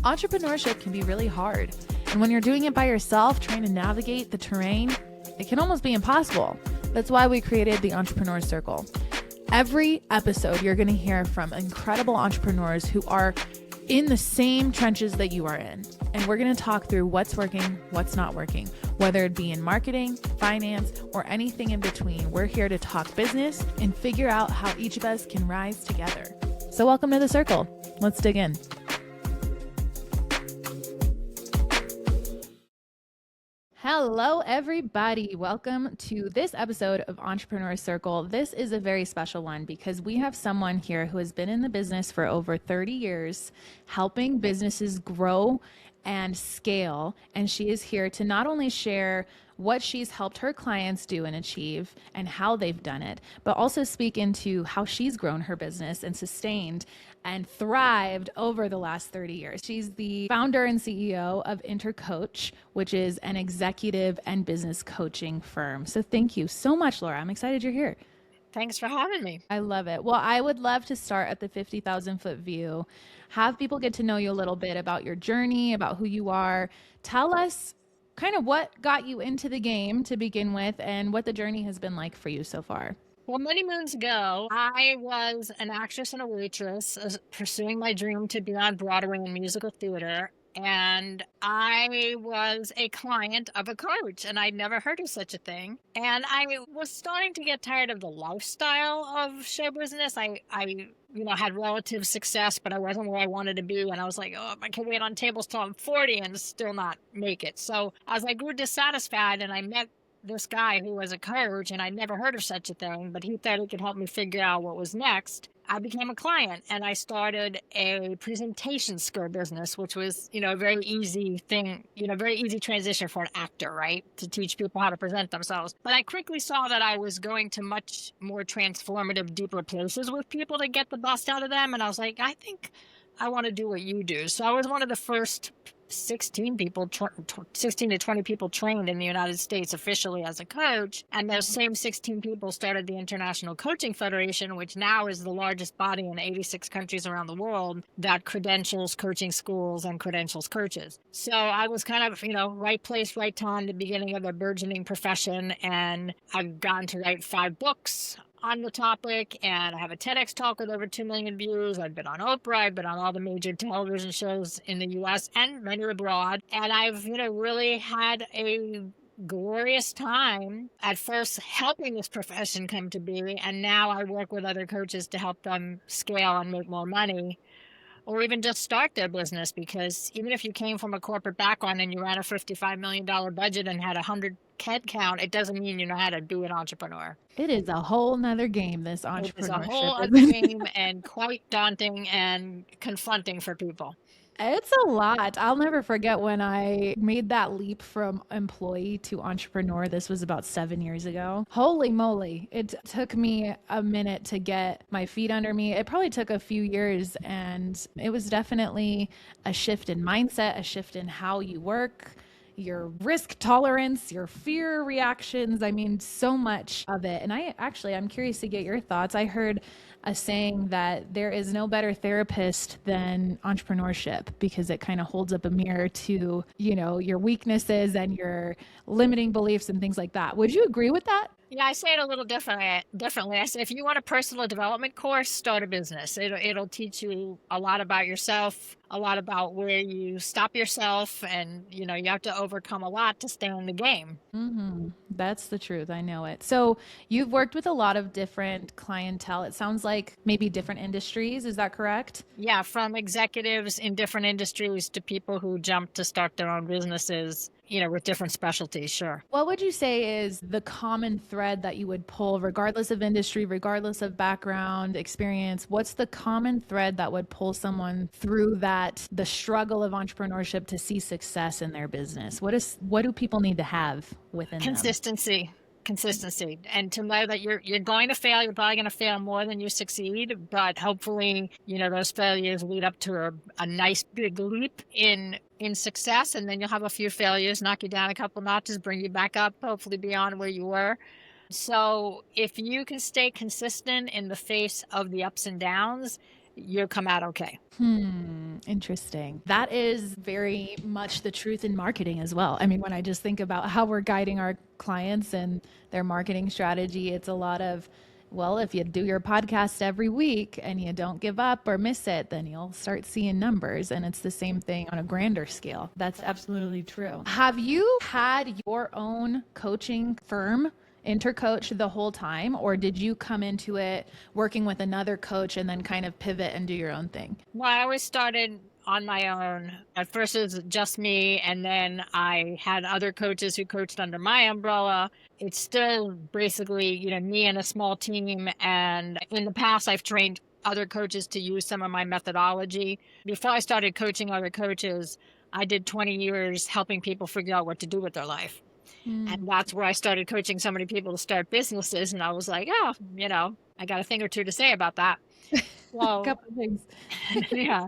Entrepreneurship can be really hard. And when you're doing it by yourself, trying to navigate the terrain, it can almost be impossible. That's why we created the Entrepreneur Circle. Every episode, you're going to hear from incredible entrepreneurs who are in the same trenches that you are in. And we're going to talk through what's working, what's not working, whether it be in marketing, finance, or anything in between. We're here to talk business and figure out how each of us can rise together. So welcome to the circle. Let's dig in. Hello, everybody. Welcome to this episode of Entrepreneur Circle. This is a very special one because we have someone here who has been in the business for over 30 years, helping businesses grow and scale. And she is here to not only share what she's helped her clients do and achieve and how they've done it, but also speak into how she's grown her business and sustained and thrived over the last 30 years. She's the founder and CEO of Intercoach, which is an executive and business coaching firm. So thank you so much, Laura. I'm excited you're here. Thanks for having me. I love it. Well, I would love to start at the 50,000 foot view, have people get to know you a little bit about your journey, about who you are. Tell us kind of what got you into the game to begin with and what the journey has been like for you so far. Well, many moons ago, I was an actress and a waitress pursuing my dream to be on Broadway in musical theater. And I was a client of a coach, and I'd never heard of such a thing. And I was starting to get tired of the lifestyle of show business. I had relative success, but I wasn't where I wanted to be. And I was like, oh, I can wait on tables till I'm 40 and still not make it. So as I grew dissatisfied and I met this guy who was a coach, and I'd never heard of such a thing, but he thought he could help me figure out what was next. I became a client and I started a presentation skill business, which was, a very easy thing, very easy transition for an actor, right? To teach people how to present themselves. But I quickly saw that I was going to much more transformative, deeper places with people to get the best out of them. And I was like, I think I want to do what you do. So I was one of the first 16 to 20 people trained in the United States officially as a coach. And those same 16 people started the International Coaching Federation, which now is the largest body in 86 countries around the world that credentials coaching schools and credentials coaches. So I was kind of, right place, right time, the beginning of a burgeoning profession. And I've gotten to write 5 books on the topic, and I have a TEDx talk with over 2 million views. I've been on Oprah, I've been on all the major television shows in the US and many abroad. And I've, really had a glorious time at first helping this profession come to be. And now I work with other coaches to help them scale and make more money, or even just start their business. Because even if you came from a corporate background and you ran a $55 million budget and had 100 head count, it doesn't mean you know how to be an entrepreneur. It is a whole nother game, this entrepreneurship. It's a whole other game and quite daunting and confronting for people. It's a lot. I'll never forget when I made that leap from employee to entrepreneur. This was about 7 years ago. Holy moly. It took me a minute to get my feet under me. It probably took a few years, and it was definitely a shift in mindset, a shift in how you work, your risk tolerance, your fear reactions. I mean, so much of it. And I'm curious to get your thoughts. I heard a saying that there is no better therapist than entrepreneurship, because it kind of holds up a mirror to, your weaknesses and your limiting beliefs and things like that. Would you agree with that? Yeah, I say it a little differently. I say, if you want a personal development course, start a business. It'll teach you a lot about yourself, a lot about where you stop yourself, and you have to overcome a lot to stay in the game. Mm-hmm. That's the truth. I know it. So you've worked with a lot of different clientele. It sounds like maybe different industries. Is that correct? Yeah, from executives in different industries to people who jump to start their own businesses, with different specialties. Sure. What would you say is the common thread that you would pull, regardless of industry, regardless of background, experience? What's the common thread that would pull someone through the struggle of entrepreneurship to see success in their business? What do people need to have within them? Consistency, and to know that you're going to fail. You're probably going to fail more than you succeed, but hopefully, those failures lead up to a nice big leap in success, and then you'll have a few failures, knock you down a couple notches, bring you back up, hopefully beyond where you were. So if you can stay consistent in the face of the ups and downs, you'll come out okay. Interesting. That is very much the truth in marketing as well. I mean, when I just think about how we're guiding our clients and their marketing strategy, it's a lot of, well, if you do your podcast every week and you don't give up or miss it, then you'll start seeing numbers. And it's the same thing on a grander scale. That's absolutely true. Have you had your own coaching firm, Intercoach, the whole time, or did you come into it working with another coach and then kind of pivot and do your own thing? Well, I always started on my own. At first, it was just me, and then I had other coaches who coached under my umbrella. It's still basically, me and a small team. And in the past, I've trained other coaches to use some of my methodology. Before I started coaching other coaches, I did 20 years helping people figure out what to do with their life. And that's where I started coaching so many people to start businesses. And I was like, oh, I got a thing or two to say about that. A couple of things. Yeah.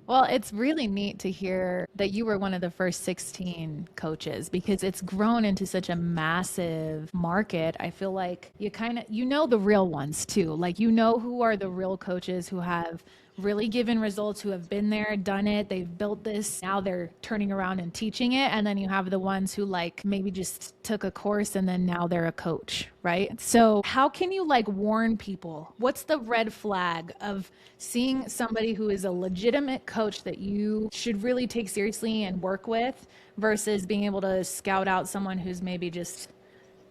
Well, it's really neat to hear that you were one of the first 16 coaches because it's grown into such a massive market. I feel like you know the real ones too. Like, who are the real coaches who have really given results, who have been there, done it, they've built this, now they're turning around and teaching it. And then you have the ones who maybe just took a course and then now they're a coach, right? So how can you warn people? What's the red flag of seeing somebody who is a legitimate coach that you should really take seriously and work with versus being able to scout out someone who's maybe just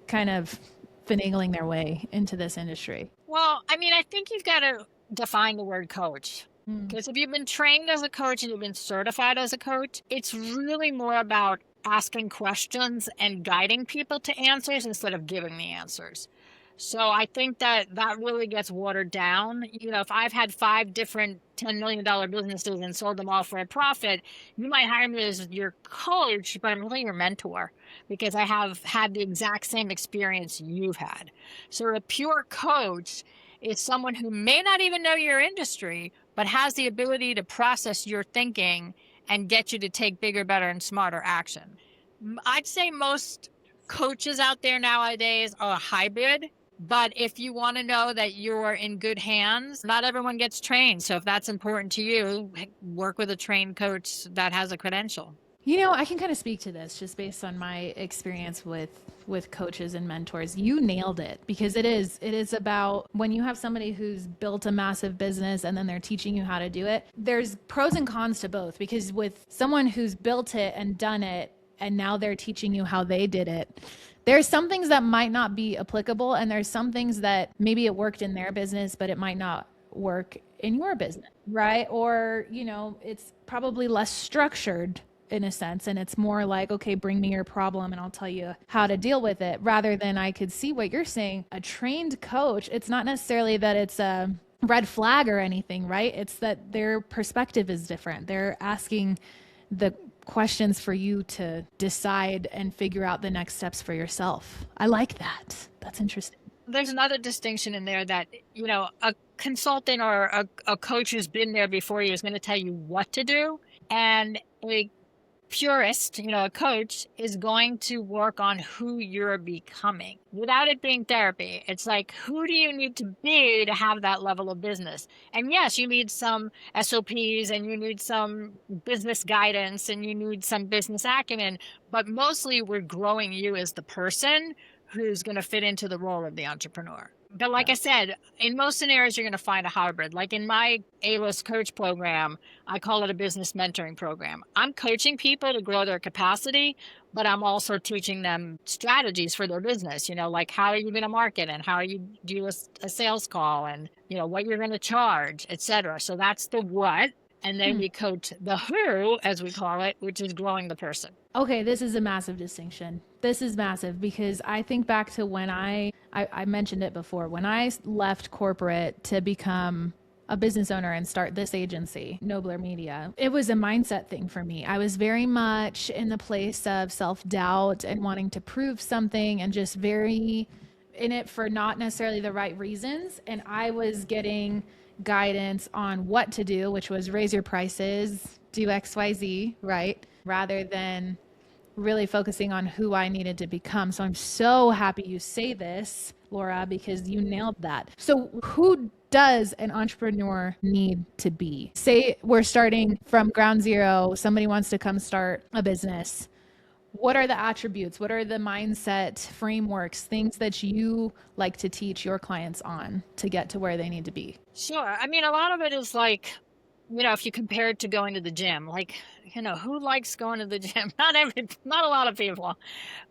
kind of finagling their way into this industry? Well, I think you've got to define the word coach. Because if you've been trained as a coach and you've been certified as a coach, it's really more about asking questions and guiding people to answers instead of giving the answers. So I think that really gets watered down. If I've had 5 different $10 million businesses and sold them all for a profit, you might hire me as your coach, but I'm really your mentor because I have had the exact same experience you've had. So a pure coach is someone who may not even know your industry, but has the ability to process your thinking and get you to take bigger, better, and smarter action. I'd say most coaches out there nowadays are a hybrid. But if you want to know that you're in good hands, not everyone gets trained. So if that's important to you, work with a trained coach that has a credential. I can kind of speak to this just based on my experience with coaches and mentors. You nailed it because it is about when you have somebody who's built a massive business and then they're teaching you how to do it. There's pros and cons to both because with someone who's built it and done it and now they're teaching you how they did it, there's some things that might not be applicable and there's some things that maybe it worked in their business, but it might not work in your business, right? Or, it's probably less structured in a sense. And it's more like, okay, bring me your problem and I'll tell you how to deal with it, rather than I could see what you're saying. A trained coach, it's not necessarily that it's a red flag or anything, right? It's that their perspective is different. They're asking the questions for you to decide and figure out the next steps for yourself. I like that. That's interesting. There's another distinction in there that, a consultant or a coach who's been there before you is going to tell you what to do. And a purist, a coach is going to work on who you're becoming without it being therapy. It's like, who do you need to be to have that level of business? And yes, you need some SOPs and you need some business guidance and you need some business acumen, but mostly we're growing you as the person who's going to fit into the role of the entrepreneur. But like I said, in most scenarios, you're going to find a hybrid. Like in my A-list coach program, I call it a business mentoring program. I'm coaching people to grow their capacity, but I'm also teaching them strategies for their business, like how are you going to market and how you do a sales call and, what you're going to charge, et cetera. So that's the what. And then we coach the who, as we call it, which is growing the person. Okay, this is a massive distinction. This is massive because I think back to when I mentioned it before, when I left corporate to become a business owner and start this agency, Nobler Media. It was a mindset thing for me. I was very much in the place of self-doubt and wanting to prove something and just very in it for not necessarily the right reasons. And I was getting guidance on what to do, which was raise your prices, do XYZ, right? Rather than really focusing on who I needed to become. So I'm so happy you say this. Laura, because you nailed that. So who does an entrepreneur need to be? Say we're starting from ground zero, somebody wants to come start a business. What are the attributes? What are the mindset frameworks, things that you like to teach your clients on to get to where they need to be? Sure. I mean, a lot of it is like, if you compare it to going to the gym, like, who likes going to the gym? Not a lot of people.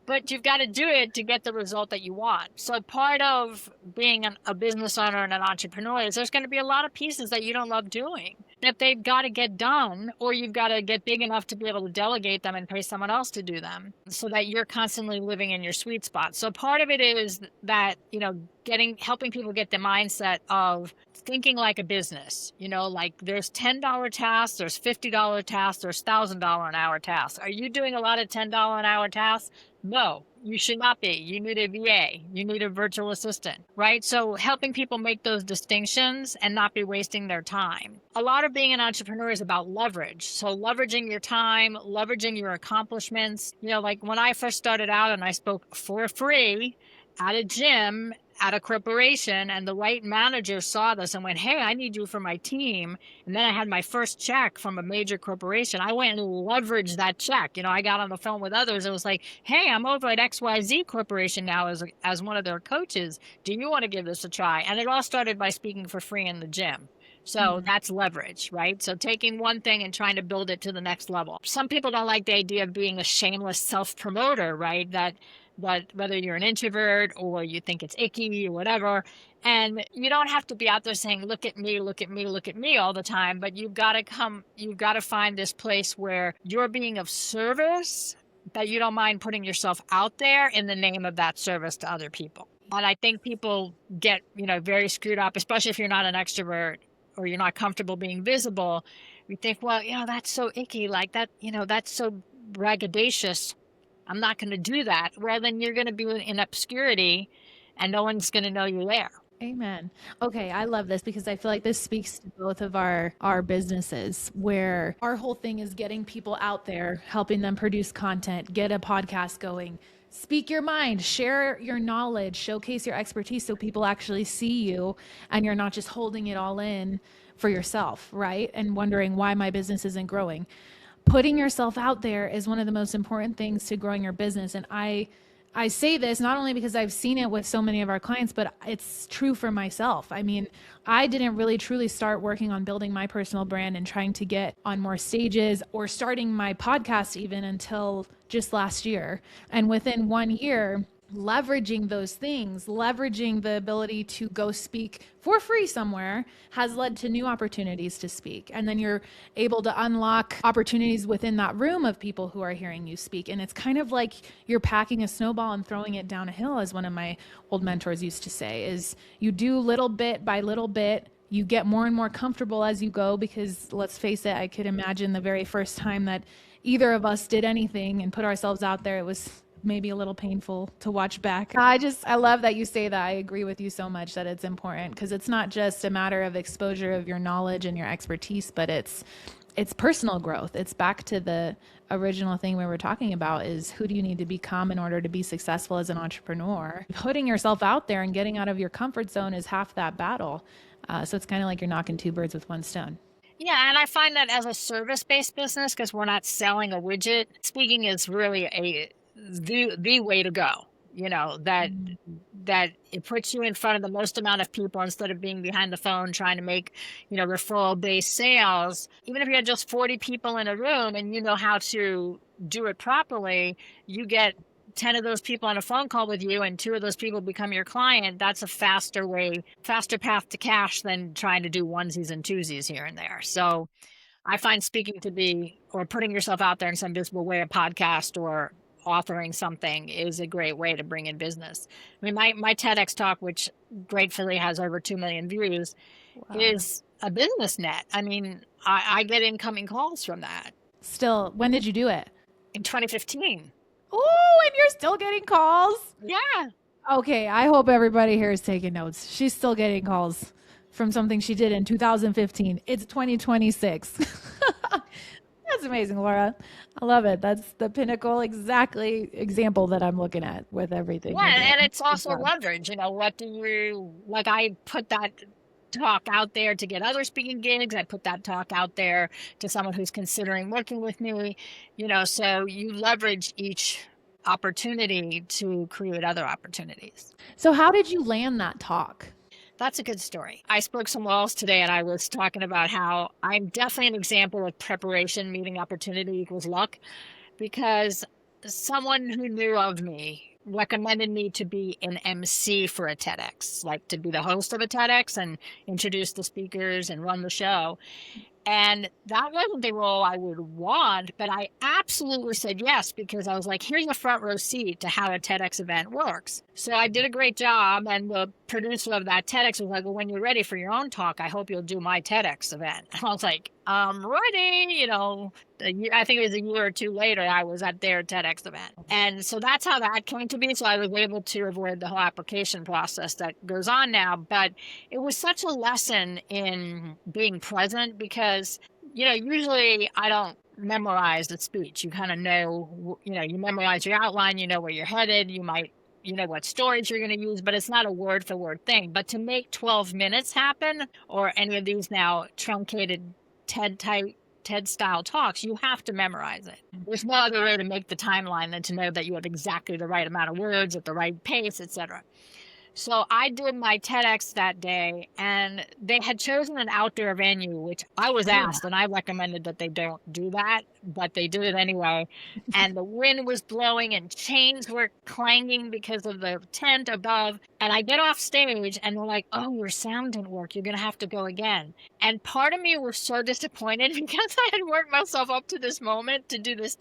But you've got to do it to get the result that you want. So part of being a business owner and an entrepreneur is there's going to be a lot of pieces that you don't love doing that they've got to get done, or you've got to get big enough to be able to delegate them and pay someone else to do them so that you're constantly living in your sweet spot. So part of it is that, helping people get the mindset of thinking like a business, like there's $10 tasks, there's $50 tasks, there's $1,000 an hour tasks. Are you doing a lot of $10 an hour tasks? No, you should not be. You need a VA. You need a virtual assistant, right? So helping people make those distinctions and not be wasting their time. A lot of being an entrepreneur is about leverage. So leveraging your time, leveraging your accomplishments. Like when I first started out and I spoke for free at a gym, at a corporation, and the right manager saw this and went, hey, I need you for my team. And then I had my first check from a major corporation. I went and leveraged that check. I got on the phone with others. It was like, hey, I'm over at XYZ Corporation now as one of their coaches. Do you want to give this a try? And it all started by speaking for free in the gym. So that's leverage, right? So taking one thing and trying to build it to the next level. Some people don't like the idea of being a shameless self-promoter, right? But whether you're an introvert or you think it's icky or whatever, and you don't have to be out there saying, look at me, look at me, look at me all the time, but you've got to find this place where you're being of service, that you don't mind putting yourself out there in the name of that service to other people. And I think people get, very screwed up, especially if you're not an extrovert or you're not comfortable being visible. You think, well, that's so icky, like that, that's so braggadocious. I'm not going to do that. Well, then you're going to be in obscurity and no one's going to know you're there. Amen. Okay, I love this because I feel like this speaks to both of our businesses, where our whole thing is getting people out there, helping them produce content, get a podcast going, speak your mind, share your knowledge, showcase your expertise so people actually see you and you're not just holding it all in for yourself, right? And wondering why my business isn't growing. Putting yourself out there is one of the most important things to growing your business. And I say this not only because I've seen it with so many of our clients, but it's true for myself. I mean, I didn't really truly start working on building my personal brand and trying to get on more stages or starting my podcast even until just last year. And within 1 year, leveraging those things, leveraging the ability to go speak for free somewhere has led to new opportunities to speak. And then you're able to unlock opportunities within that room of people who are hearing you speak. And it's kind of like you're packing a snowball and throwing it down a hill, as one of my old mentors used to say, is you do little bit by little bit. You get more and more comfortable as you go, because let's face it, I could imagine the very first time that either of us did anything and put ourselves out there, it was maybe a little painful to watch back. I love that you say that. I agree with you so much that it's important, because it's not just a matter of exposure of your knowledge and your expertise, but it's personal growth. It's back to the original thing we were talking about, is who do you need to become in order to be successful as an entrepreneur? Putting yourself out there and getting out of your comfort zone is half that battle. So it's kind of like you're knocking two birds with one stone. Yeah, and I find that as a service-based business, because we're not selling a widget, speaking is really the way to go. That it puts you in front of the most amount of people instead of being behind the phone trying to make, referral-based sales. Even if you had just 40 people in a room and you know how to do it properly, you get 10 of those people on a phone call with you and 2 of those people become your client. That's a faster path to cash than trying to do onesies and twosies here and there. So I find speaking to be, or putting yourself out there in some visible way, a podcast or authoring something, is a great way to bring in business. I mean, my TEDx talk, which gratefully has over 2 million views, wow, is a business net. I mean, I get incoming calls from that. Still, when did you do it? In 2015. Oh, and you're still getting calls? Yeah. Okay, I hope everybody here is taking notes. She's still getting calls from something she did in 2015. It's 2026. That's amazing, Laura. I love it. That's the pinnacle, exactly example that I'm looking at with everything you're Yeah, doing. and it's Good also job. leverage. What do you like? I put that talk out there to get other speaking gigs. I put that talk out there to someone who's considering working with me. So you leverage each opportunity to create other opportunities. So how did you land that talk? That's a good story. I spoke some walls today and I was talking about how I'm definitely an example of preparation meeting opportunity equals luck, because someone who knew of me recommended me to be an MC for a TEDx, like to be the host of a TEDx and introduce the speakers and run the show. And that wasn't the role I would want, but I absolutely said yes, because I was like, here's a front row seat to how a TEDx event works. So I did a great job. And the producer of that TEDx was like, well, when you're ready for your own talk, I hope you'll do my TEDx event. And I was like, I'm ready. I think it was a year or two later, I was at their TEDx event. And so that's how that came to be. So I was able to avoid the whole application process that goes on now. But it was such a lesson in being present, because, usually I don't memorize the speech. You kind of know, you memorize your outline, you know where you're headed, you know what stories you're going to use, but it's not a word for word thing. But to make 12 minutes happen, or any of these now truncated TED style talks, you have to memorize it. There's no other way to make the timeline than to know that you have exactly the right amount of words at the right pace, etc. So I did my TEDx that day, and they had chosen an outdoor venue, which I was asked, and I recommended that they don't do that, but they did it anyway. And the wind was blowing and chains were clanging because of the tent above. And I get off stage and they're like, oh, your sound didn't work. You're going to have to go again. And part of me was so disappointed because I had worked myself up to this moment to do this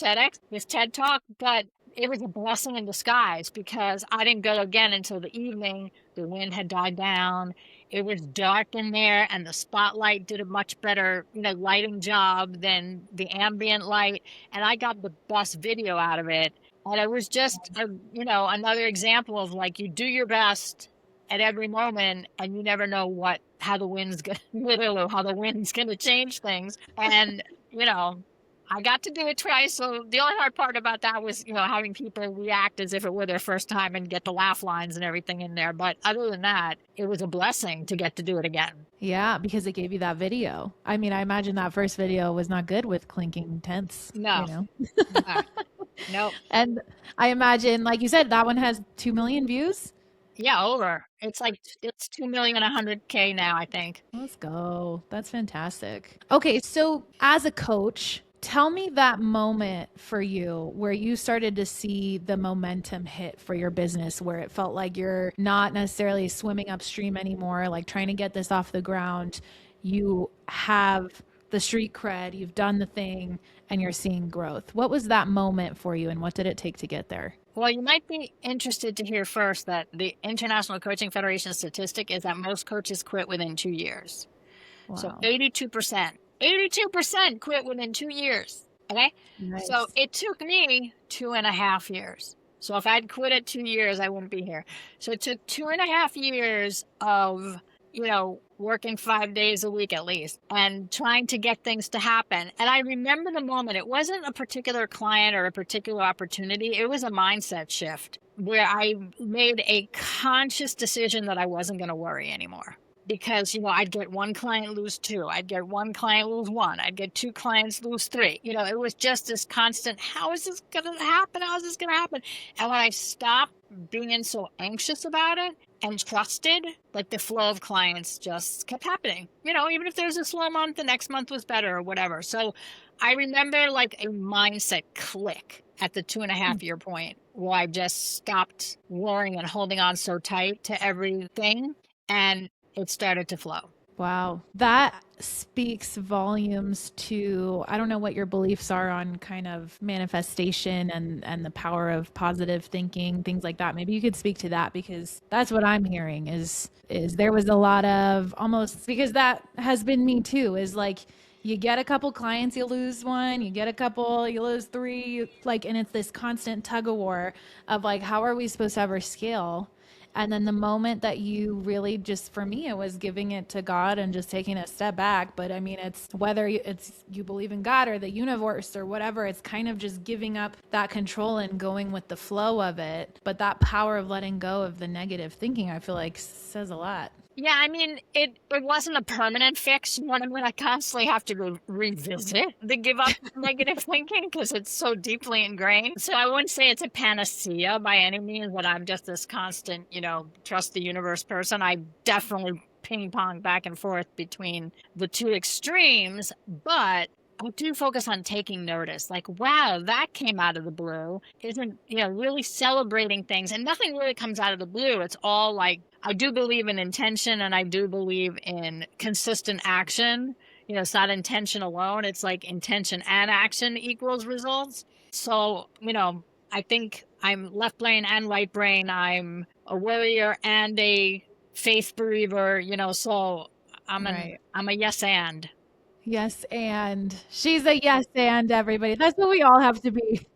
this TED talk, but it was a blessing in disguise, because I didn't go again until the evening. The wind had died down. It was dark in there, and the spotlight did a much better, lighting job than the ambient light. And I got the best video out of it. And it was just, another example of, like, you do your best at every moment, and you never know how the wind's going literally how the wind's going to change things. And, I got to do it twice. So the only hard part about that was, having people react as if it were their first time and get the laugh lines and everything in there. But other than that, it was a blessing to get to do it again. Yeah, because it gave you that video. I mean, I imagine that first video was not good with clinking tents. No. Nope. And I imagine, like you said, that one has 2 million views. Yeah, over. It's 2,100,000 now, I think. Let's go. That's fantastic. Okay, so as a coach, tell me that moment for you where you started to see the momentum hit for your business, where it felt like you're not necessarily swimming upstream anymore, like trying to get this off the ground. You have the street cred, you've done the thing, and you're seeing growth. What was that moment for you, and what did it take to get there? Well, you might be interested to hear first that the International Coaching Federation statistic is that most coaches quit within 2 years. Wow. So 82% quit within 2 years. Okay. Nice. So it took me 2.5 years. So if I'd quit at 2 years, I wouldn't be here. So it took 2.5 years of, working 5 days a week at least and trying to get things to happen. And I remember the moment. It wasn't a particular client or a particular opportunity. It was a mindset shift where I made a conscious decision that I wasn't going to worry anymore. Because, I'd get one client, lose two. I'd get one client, lose one. I'd get two clients, lose three. It was just this constant, how is this going to happen? How is this going to happen? And when I stopped being so anxious about it and trusted, like, the flow of clients just kept happening. Even if there's a slow month, the next month was better or whatever. So I remember, like, a mindset click at the 2.5 year point where I just stopped worrying and holding on so tight to everything. And it started to flow. Wow. That speaks volumes to, I don't know what your beliefs are on kind of manifestation and the power of positive thinking, things like that. Maybe you could speak to that, because that's what I'm hearing is there was a lot of almost, because that has been me too, is like, you get a couple clients, you lose one, you get a couple, you lose three, and it's this constant tug of war of, like, how are we supposed to ever scale? And then the moment that you really just, for me, it was giving it to God and just taking a step back. But I mean, it's whether it's you believe in God or the universe or whatever, it's kind of just giving up that control and going with the flow of it. But that power of letting go of the negative thinking, I feel like says a lot. Yeah, I mean, it wasn't a permanent fix. One when I constantly have to revisit the give up negative thinking because it's so deeply ingrained. So I wouldn't say it's a panacea by any means, but I'm just this constant, trust the universe person. I definitely ping pong back and forth between the two extremes, but I do focus on taking notice. Like, wow, that came out of the blue. Isn't, really celebrating things. And nothing really comes out of the blue. It's all like, I do believe in intention and I do believe in consistent action. It's not intention alone. It's like intention and action equals results. So, I think I'm left brain and right brain. I'm a warrior and a faith believer, so I'm a yes and. Yes, and she's a yes and everybody. That's what we all have to be.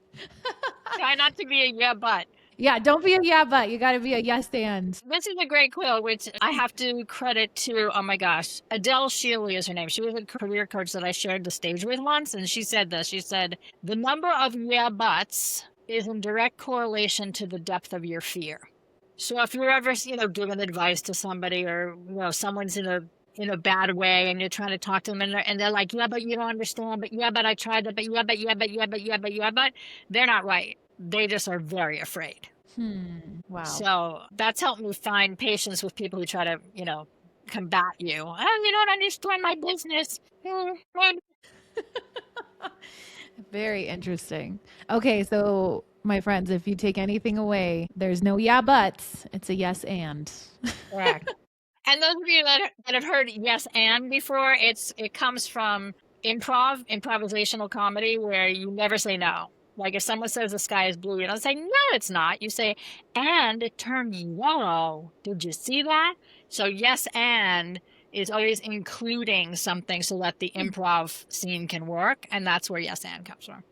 Try not to be a yeah, but. Yeah, don't be a yeah, but you got to be a yes and. This is a great quote, which I have to credit to, oh my gosh, Adele Shealy is her name. She was a career coach that I shared the stage with once, and she said this. She said, the number of yeah, buts is in direct correlation to the depth of your fear. So if you're ever, giving advice to somebody or, someone's in a bad way and you're trying to talk to them and they're like, yeah, but you don't understand, but yeah, but I tried that, but yeah, but yeah, but yeah, but yeah, but yeah, but they're not right. They just are very afraid. Wow. So that's helped me find patience with people who try to, combat you. Oh, you don't understand my business. Very interesting. Okay, so my friends, if you take anything away, there's no yeah buts. It's a yes and. Correct. And those of you that have heard yes and before, it comes from improvisational comedy where you never say no. Like if someone says the sky is blue, you don't say, no, it's not. You say, and it turned yellow. Did you see that? So yes and is always including something so that the improv scene can work. And that's where yes and comes from.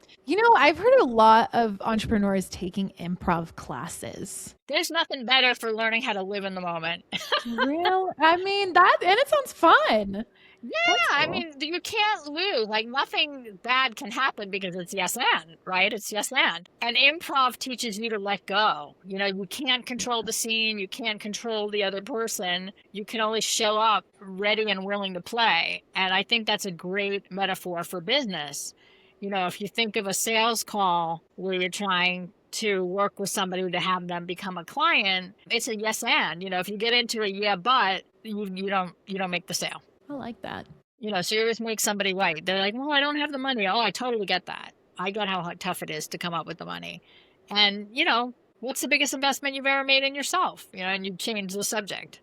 I've heard a lot of entrepreneurs taking improv classes. There's nothing better for learning how to live in the moment. Real? I mean, and it sounds fun. Yeah, cool. I mean, you can't lose. Like, nothing bad can happen because it's yes and, right? It's yes and. And improv teaches you to let go. You can't control the scene. You can't control the other person. You can only show up ready and willing to play. And I think that's a great metaphor for business. If you think of a sales call where you're trying to work with somebody to have them become a client, it's a yes and. If you get into a yeah but, you don't make the sale. I like that. So you always make somebody right. They're like, well, I don't have the money. Oh, I totally get that. I get how tough it is to come up with the money. And, what's the biggest investment you've ever made in yourself? And you change the subject.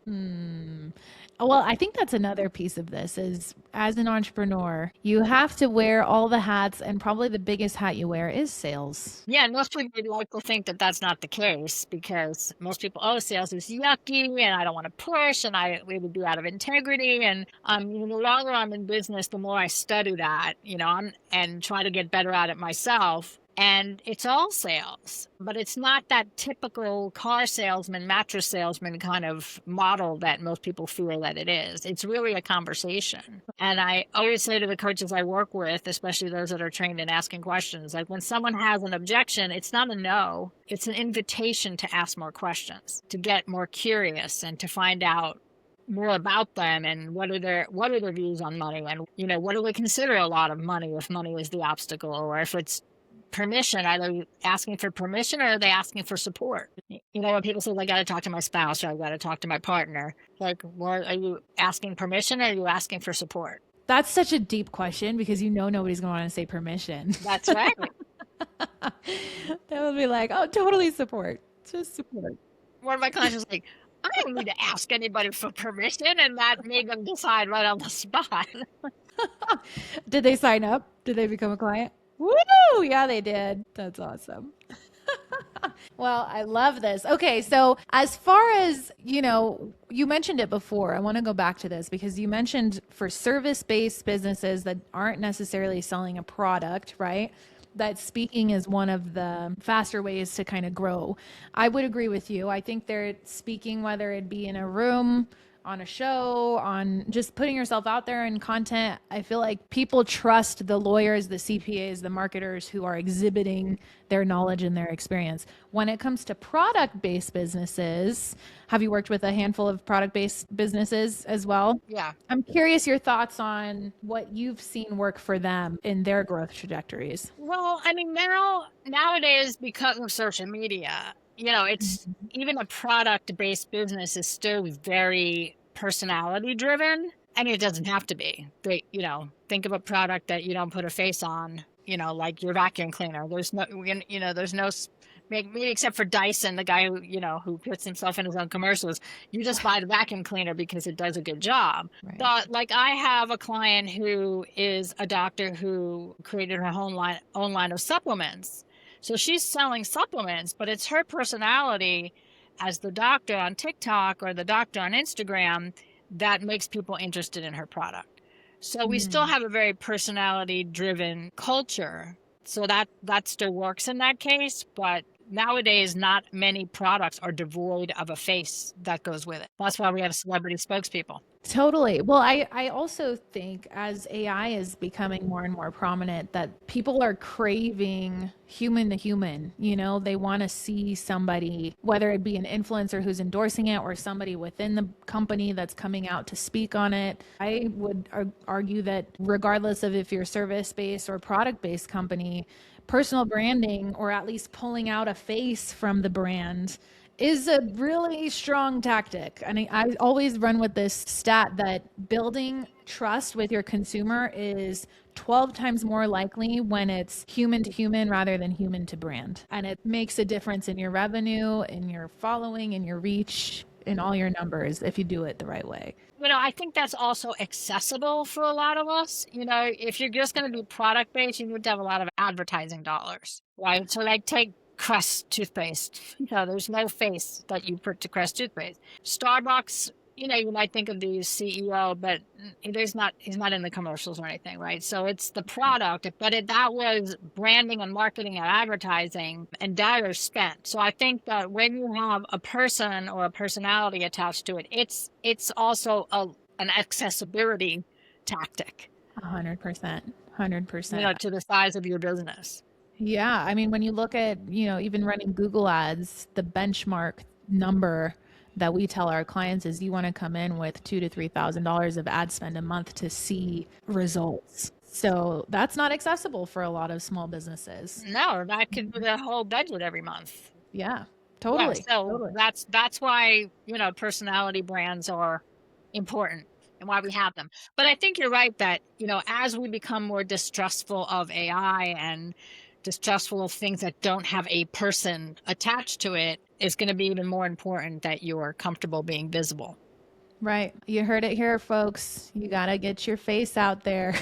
Well, I think that's another piece of this is as an entrepreneur, you have to wear all the hats, and probably the biggest hat you wear is sales. Yeah, and most people like to think that that's not the case because most people, sales is yucky and I don't want to push and it would be out of integrity. And the longer I'm in business, the more I study that, and try to get better at it myself. And it's all sales, but it's not that typical car salesman, mattress salesman kind of model that most people feel that it is. It's really a conversation. And I always say to the coaches I work with, especially those that are trained in asking questions, like when someone has an objection, it's not a no, it's an invitation to ask more questions, to get more curious and to find out more about them and what are their views on money and, what do they consider a lot of money if money is the obstacle or if it's permission. Are they asking for permission or are they asking for support? When people say, I got to talk to my spouse or I got to talk to my partner, like, well, are you asking permission or are you asking for support? That's such a deep question because nobody's going to want to say permission. That's right. They will be like, oh, totally support. Just support. One of my clients was like, I don't need to ask anybody for permission, and that made them decide right on the spot. Did they sign up? Did they become a client? Woo! Yeah, they did. That's awesome. Well, I love this. Okay, so as far as, you mentioned it before. I want to go back to this because you mentioned for service-based businesses that aren't necessarily selling a product, right? that speaking is one of the faster ways to kind of grow. I would agree with you. I think they're speaking, whether it be in a room, on a show, on just putting yourself out there in content. I feel like people trust the lawyers, the CPAs, the marketers who are exhibiting their knowledge and their experience. When it comes to product-based businesses, have you worked with a handful of product-based businesses as well? Yeah. I'm curious your thoughts on what you've seen work for them in their growth trajectories. Well, I mean, nowadays, because of social media, it's even a product-based business is still very personality driven. I mean, it doesn't have to be. Think of a product that you don't put a face on, like your vacuum cleaner. There's no, maybe except for Dyson, the guy who puts himself in his own commercials. You just buy the vacuum cleaner because it does a good job. Right. But like I have a client who is a doctor who created her own line of supplements. So she's selling supplements, but it's her personality as the doctor on TikTok or the doctor on Instagram that makes people interested in her product. So we still have a very personality-driven culture. So that still works in that case, but nowadays not many products are devoid of a face that goes with it. That's why we have celebrity spokespeople. Totally. Well, I also think as AI is becoming more and more prominent that people are craving human to human. They want to see somebody, whether it be an influencer who's endorsing it or somebody within the company that's coming out to speak on it. I would argue that regardless of if you're service-based or product-based company, personal branding, or at least pulling out a face from the brand, is a really strong tactic. And I always run with this stat that building trust with your consumer is 12 times more likely when it's human to human rather than human to brand. And it makes a difference in your revenue, in your following, in your reach, in all your numbers if you do it the right way. I think that's also accessible for a lot of us. If you're just going to be product based, you need to have a lot of advertising dollars, right? So like take Crest toothpaste. There's no face that you put to Crest toothpaste. Starbucks, you might think of the CEO, but he's not in the commercials or anything, right? So it's the product, but that was branding and marketing and advertising and dollars spent. So I think that when you have a person or a personality attached to it, it's also an accessibility tactic. 100%. 100%. To the size of your business. Yeah. I mean, when you look at, even running Google ads, the benchmark number that we tell our clients is you want to come in with $2,000 to $3,000 of ad spend a month to see results. So that's not accessible for a lot of small businesses. No, that could be the whole budget every month. Yeah, totally. Yeah, so totally. That's why, personality brands are important and why we have them. But I think you're right that, as we become more distrustful of AI and distrustful of things that don't have a person attached to it, it's going to be even more important that you're comfortable being visible. Right. You heard it here, folks. You got to get your face out there.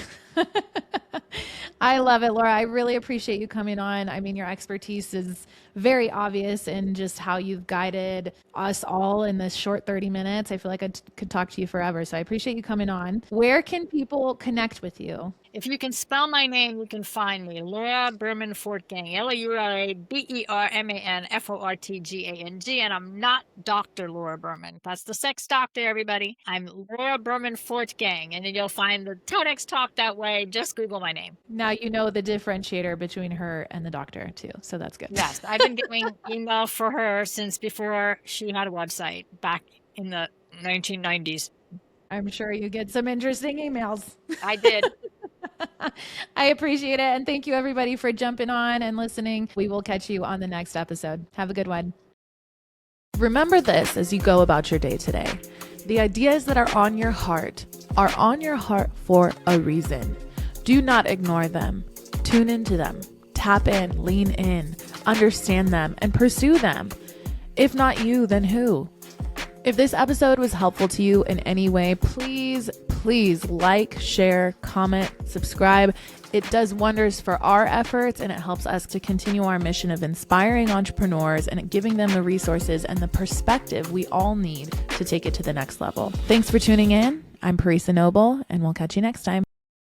I love it, Laura. I really appreciate you coming on. I mean, your expertise is very obvious in just how you've guided us all in this short 30 minutes. I feel like I could talk to you forever. So I appreciate you coming on. Where can people connect with you? If you can spell my name, you can find me. Laura Berman Fortgang. LauraBerman Fortgang. And I'm not Dr. Laura Berman. That's the sex doctor, everybody. I'm Laura Berman Fortgang. And then you'll find the TEDx talk that way. Just Google my name. Now you know the differentiator between her and the doctor, too. So that's good. Yes. I've been getting email for her since before she had a website back in the 1990s. I'm sure you get some interesting emails. I did. I appreciate it. And thank you, everybody, for jumping on and listening. We will catch you on the next episode. Have a good one. Remember this as you go about your day today. The ideas that are on your heart for a reason. Do not ignore them. Tune into them. Tap in, lean in, understand them, and pursue them. If not you, then who? If this episode was helpful to you in any way, please like, share, comment, subscribe. It does wonders for our efforts, and it helps us to continue our mission of inspiring entrepreneurs and giving them the resources and the perspective we all need to take it to the next level. Thanks for tuning in. I'm Paresa Noble, and we'll catch you next time.